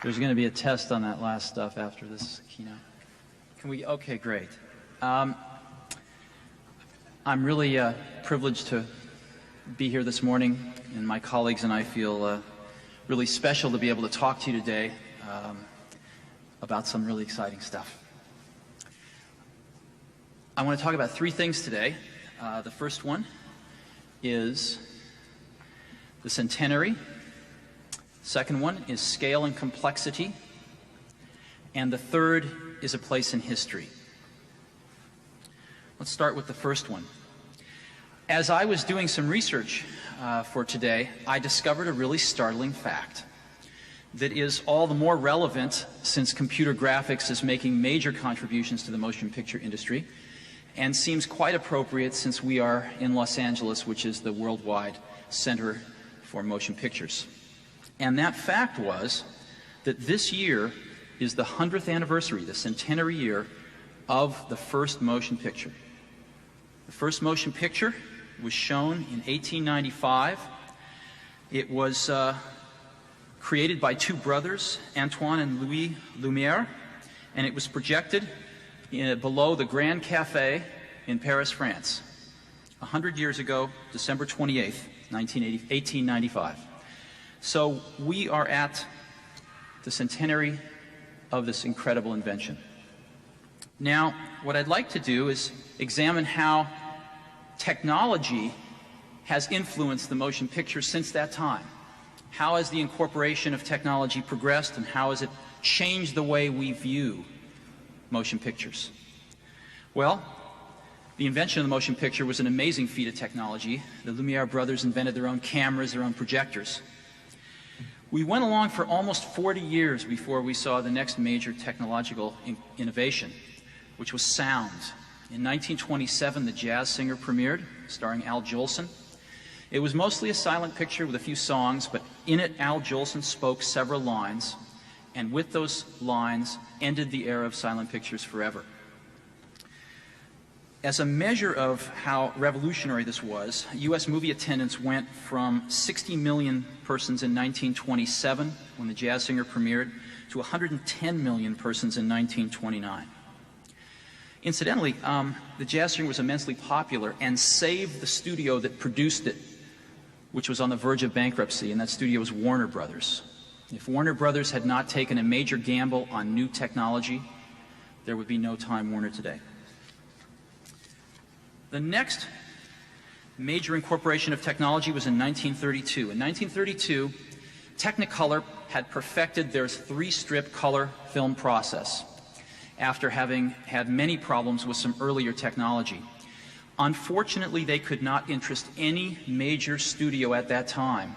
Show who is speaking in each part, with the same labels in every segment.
Speaker 1: There's going to be a test on that last stuff after this keynote. Can we? Okay, great. I'm really privileged to be here this morning, and my colleagues and I feel really special to be able to talk to you today about some really exciting stuff. I want to talk about three things today. The first one is the centenary. Second one is scale and complexity. And the third is a place in history. Let's start with the first one. As I was doing some research for today, I discovered a really startling fact that is all the more relevant since computer graphics is making major contributions to the motion picture industry, and seems quite appropriate since we are in Los Angeles, which is the worldwide center for motion pictures. And that fact was that this year is the 100th anniversary, the centenary year, of the first motion picture. The first motion picture was shown in 1895. It was created by two brothers, Antoine and Louis Lumière, and it was projected below the Grand Café in Paris, France, 100 years ago, December 28th, 1895. So we are at the centenary of this incredible invention. Now, what I'd like to do is examine how technology has influenced the motion picture since that time. How has the incorporation of technology progressed, and how has it changed the way we view motion pictures? Well, the invention of the motion picture was an amazing feat of technology. The Lumière brothers invented their own cameras, their own projectors. We went along for almost 40 years before we saw the next major technological innovation, which was sound. In 1927, The Jazz Singer premiered, starring Al Jolson. It was mostly a silent picture with a few songs, but in it Al Jolson spoke several lines, and with those lines ended the era of silent pictures forever. As a measure of how revolutionary this was, U.S. movie attendance went from 60 million persons in 1927, when The Jazz Singer premiered, to 110 million persons in 1929. Incidentally, The Jazz Singer was immensely popular and saved the studio that produced it, which was on the verge of bankruptcy, and that studio was Warner Brothers. If Warner Brothers had not taken a major gamble on new technology, there would be no Time Warner today. The next major incorporation of technology was in 1932. In 1932, Technicolor had perfected their three-strip color film process after having had many problems with some earlier technology. Unfortunately, they could not interest any major studio at that time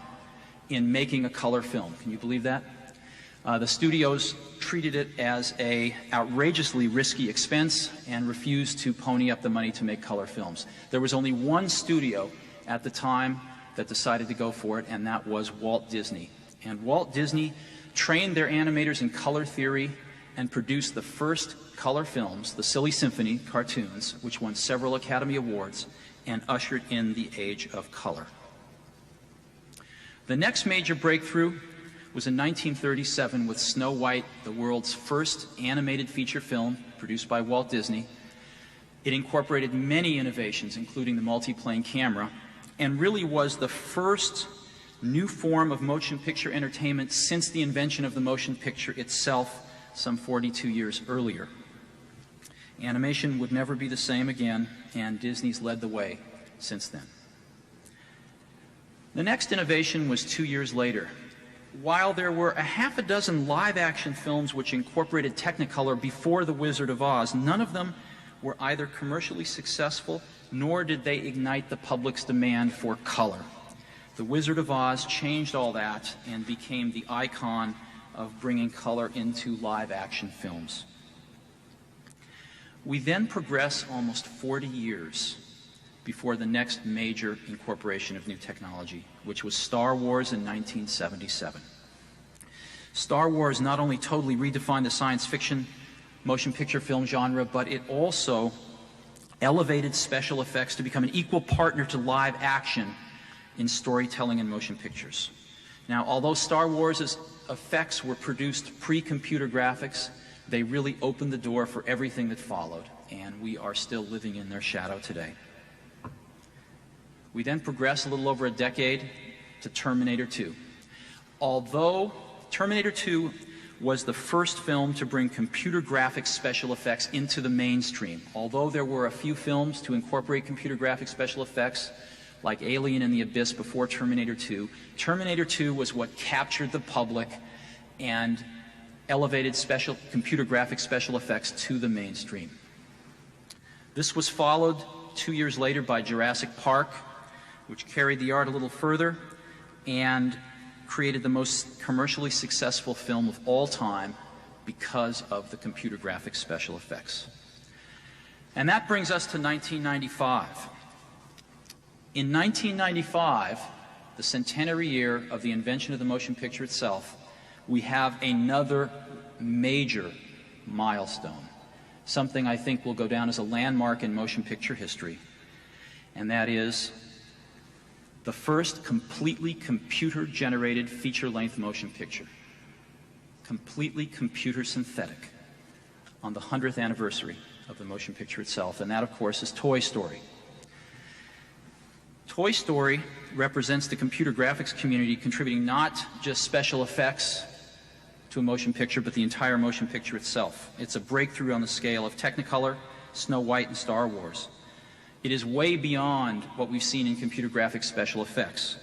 Speaker 1: in making a color film. Can you believe that? The studios treated it as an outrageously risky expense and refused to pony up the money to make color films. There was only one studio at the time that decided to go for it, and that was Walt Disney. And Walt Disney trained their animators in color theory and produced the first color films, the Silly Symphony cartoons, which won several Academy Awards and ushered in the age of color. The next major breakthrough was in 1937 with Snow White, the world's first animated feature film produced by Walt Disney. It incorporated many innovations, including the multiplane camera, and really was the first new form of motion picture entertainment since the invention of the motion picture itself some 42 years earlier. Animation would never be the same again, and Disney's led the way since then. The next innovation was 2 years later. While there were a half a dozen live-action films which incorporated Technicolor before The Wizard of Oz, none of them were either commercially successful, nor did they ignite the public's demand for color. The Wizard of Oz changed all that and became the icon of bringing color into live-action films. We then progress almost 40 years before the next major incorporation of new technology, which was Star Wars in 1977. Star Wars not only totally redefined the science fiction motion picture film genre, but it also elevated special effects to become an equal partner to live action in storytelling and motion pictures. Now, although Star Wars' effects were produced pre-computer graphics, they really opened the door for everything that followed, and we are still living in their shadow today. We then progress a little over a decade to Terminator 2. Although Terminator 2 was the first film to bring computer graphics special effects into the mainstream, although there were a few films to incorporate computer graphics special effects, like Alien and the Abyss before Terminator 2, Terminator 2 was what captured the public and elevated computer graphics special effects to the mainstream. This was followed 2 years later by Jurassic Park, which carried the art a little further and created the most commercially successful film of all time because of the computer graphics special effects. And that brings us to 1995. In 1995, the centenary year of the invention of the motion picture itself, we have another major milestone, something I think will go down as a landmark in motion picture history, and that is the first completely computer-generated feature-length motion picture, completely computer-synthetic, on the 100th anniversary of the motion picture itself, and that, of course, is Toy Story. Toy Story represents the computer graphics community contributing not just special effects to a motion picture, but the entire motion picture itself. It's a breakthrough on the scale of Technicolor, Snow White, and Star Wars. It is way beyond what we've seen in computer graphics special effects.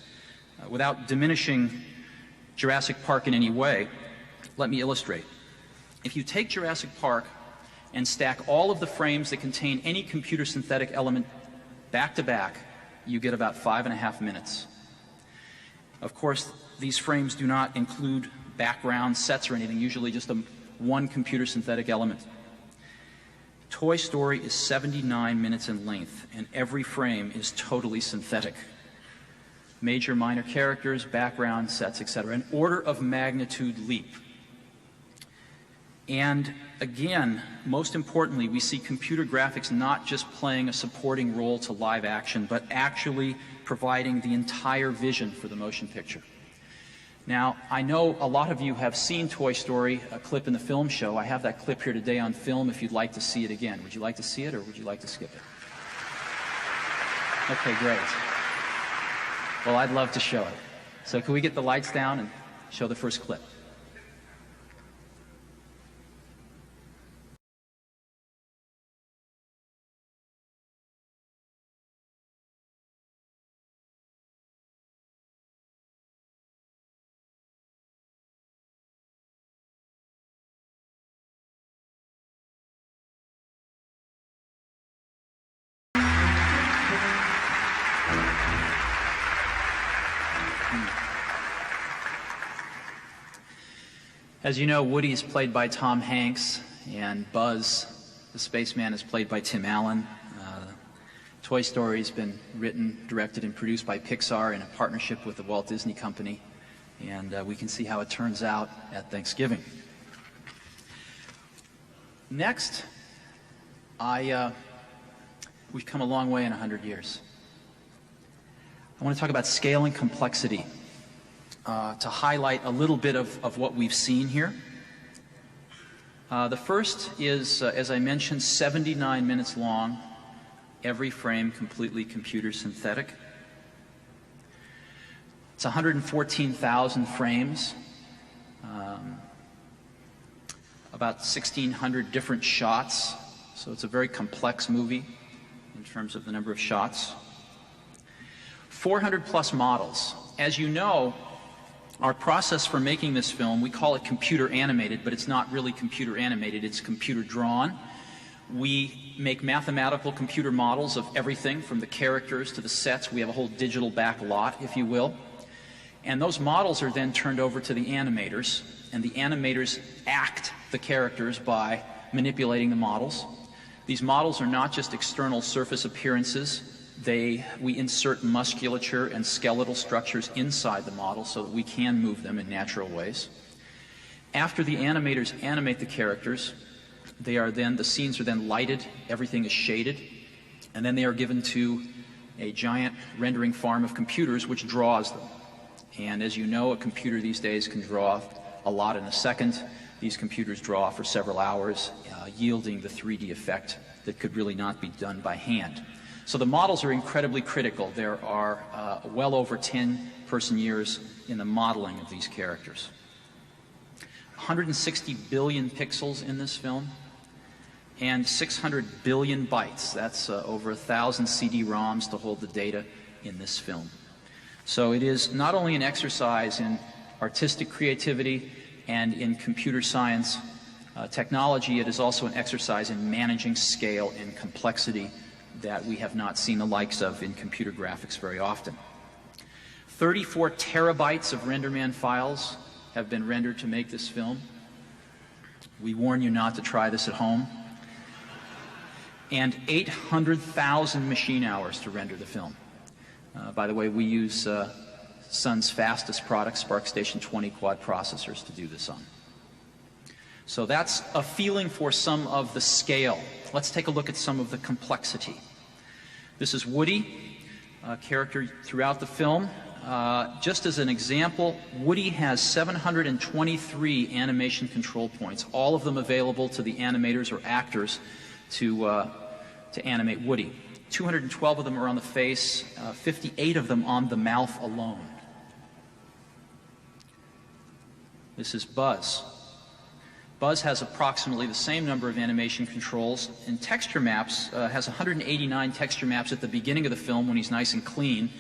Speaker 1: Without diminishing Jurassic Park in any way, let me illustrate. If you take Jurassic Park and stack all of the frames that contain any computer synthetic element back to back, you get about 5.5 minutes. Of course, these frames do not include background sets or anything, usually just one computer synthetic element. Toy Story is 79 minutes in length, and every frame is totally synthetic. Major, minor characters, background sets, etc. An order of magnitude leap. And again, most importantly, we see computer graphics not just playing a supporting role to live action, but actually providing the entire vision for the motion picture. Now, I know a lot of you have seen Toy Story, a clip in the film show. I have that clip here today on film if you'd like to see it again. Would you like to see it, or would you like to skip it? Okay, great. Well, I'd love to show it. So can we get the lights down and show the first clip? As you know, Woody is played by Tom Hanks, and Buzz, the spaceman, is played by Tim Allen. Toy Story has been written, directed, and produced by Pixar in a partnership with the Walt Disney Company, and we can see how it turns out at Thanksgiving. Next, we've come a long way in 100 years. I want to talk about scale and complexity. To highlight a little bit of what we've seen here. The first is, as I mentioned, 79 minutes long, every frame completely computer synthetic. It's 114,000 frames, about 1,600 different shots, so it's a very complex movie in terms of the number of shots. 400 plus models. As you know, our process for making this film, we call it computer animated, but it's not really computer animated, it's computer drawn. We make mathematical computer models of everything from the characters to the sets. We have a whole digital back lot, if you will. And those models are then turned over to the animators, and the animators act the characters by manipulating the models. These models are not just external surface appearances. We insert musculature and skeletal structures inside the model so that we can move them in natural ways. After the animators animate the characters, the scenes are then lighted, everything is shaded, and then they are given to a giant rendering farm of computers which draws them. And as you know, a computer these days can draw a lot in a second. These computers draw for several hours, yielding the 3D effect that could really not be done by hand. So the models are incredibly critical. There are well over 10 person-years in the modeling of these characters. 160 billion pixels in this film, and 600 billion bytes. That's over 1,000 CD-ROMs to hold the data in this film. So it is not only an exercise in artistic creativity and in computer science technology, it is also an exercise in managing scale and complexity that we have not seen the likes of in computer graphics very often. 34 terabytes of RenderMan files have been rendered to make this film. We warn you not to try this at home. And 800,000 machine hours to render the film. By the way, we use Sun's fastest product, SparkStation 20 quad processors, to do this on. So that's a feeling for some of the scale. Let's take a look at some of the complexity. This is Woody, a character throughout the film. Just as an example, Woody has 723 animation control points, all of them available to the animators or actors to animate Woody. 212 of them are on the face, 58 of them on the mouth alone. This is Buzz. Buzz has approximately the same number of animation controls, and texture maps has 189 texture maps at the beginning of the film when he's nice and clean.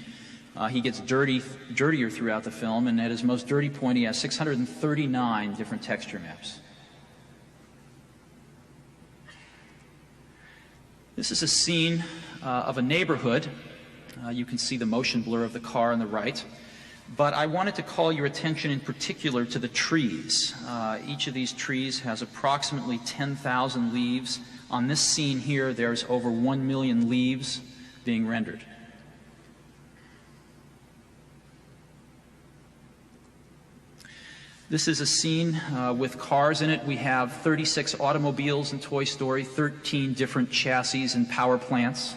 Speaker 1: He gets dirtier throughout the film, and at his most dirty point he has 639 different texture maps. This is a scene of a neighborhood. You can see the motion blur of the car on the right. But I wanted to call your attention in particular to the trees. Each of these trees has approximately 10,000 leaves. On this scene here, there's over 1 million leaves being rendered. This is a scene with cars in it. We have 36 automobiles in Toy Story, 13 different chassis and power plants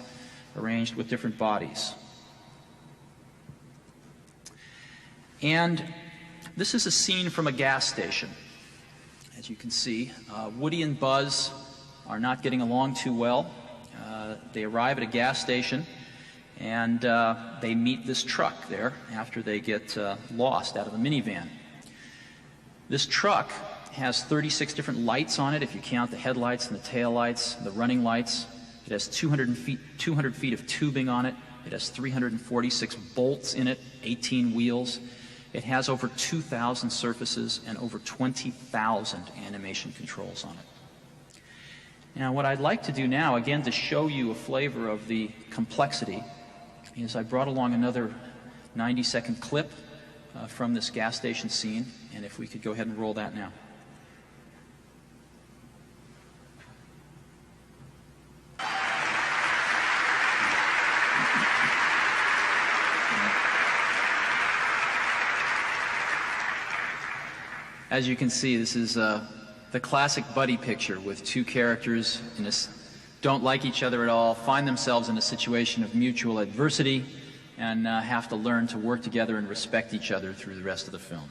Speaker 1: arranged with different bodies. And this is a scene from a gas station. As you can see, Woody and Buzz are not getting along too well. They arrive at a gas station and they meet this truck there after they get lost out of a minivan. This truck has 36 different lights on it, if you count the headlights and the taillights, the running lights. It has 200 feet of tubing on it. It has 346 bolts in it, 18 wheels. It has over 2,000 surfaces and over 20,000 animation controls on it. Now, what I'd like to do now, again, to show you a flavor of the complexity, is I brought along another 90-second clip from this gas station scene, and if we could go ahead and roll that now. As you can see, this is the classic buddy picture with two characters don't like each other at all, find themselves in a situation of mutual adversity, and have to learn to work together and respect each other through the rest of the film.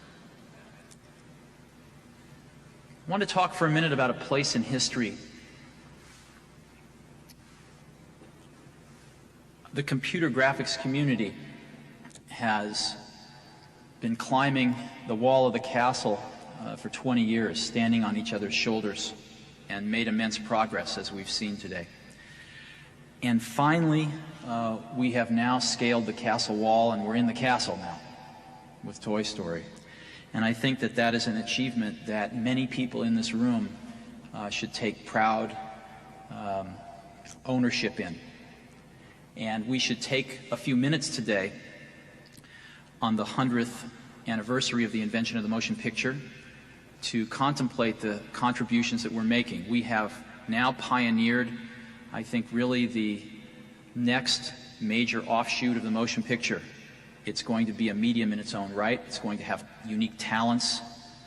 Speaker 1: I want to talk for a minute about a place in history. The computer graphics community has been climbing the wall of the castle for 20 years, standing on each other's shoulders, and made immense progress, as we've seen today. And finally, we have now scaled the castle wall, and we're in the castle now with Toy Story. And I think that that is an achievement that many people in this room should take proud ownership in. And we should take a few minutes today on the 100th anniversary of the invention of the motion picture to contemplate the contributions that we're making. We have now pioneered, I think, really the next major offshoot of the motion picture. It's going to be a medium in its own right. It's going to have unique talents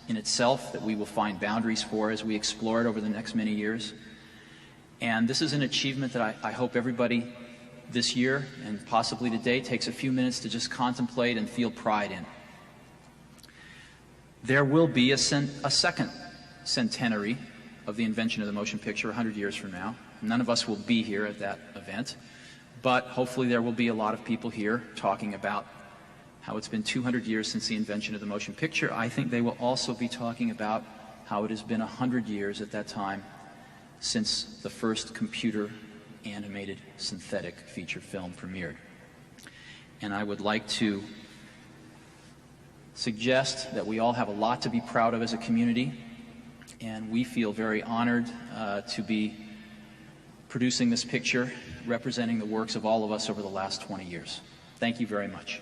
Speaker 1: in itself that we will find boundaries for as we explore it over the next many years. And this is an achievement that I hope everybody this year and possibly today takes a few minutes to just contemplate and feel pride in. There will be a second centenary of the invention of the motion picture 100 years from now. None of us will be here at that event, but hopefully there will be a lot of people here talking about how it's been 200 years since the invention of the motion picture. I think they will also be talking about how it has been 100 years at that time since the first computer-animated synthetic feature film premiered. And I would like to suggest that we all have a lot to be proud of as a community, and we feel very honored to be producing this picture representing the works of all of us over the last 20 years. Thank you very much.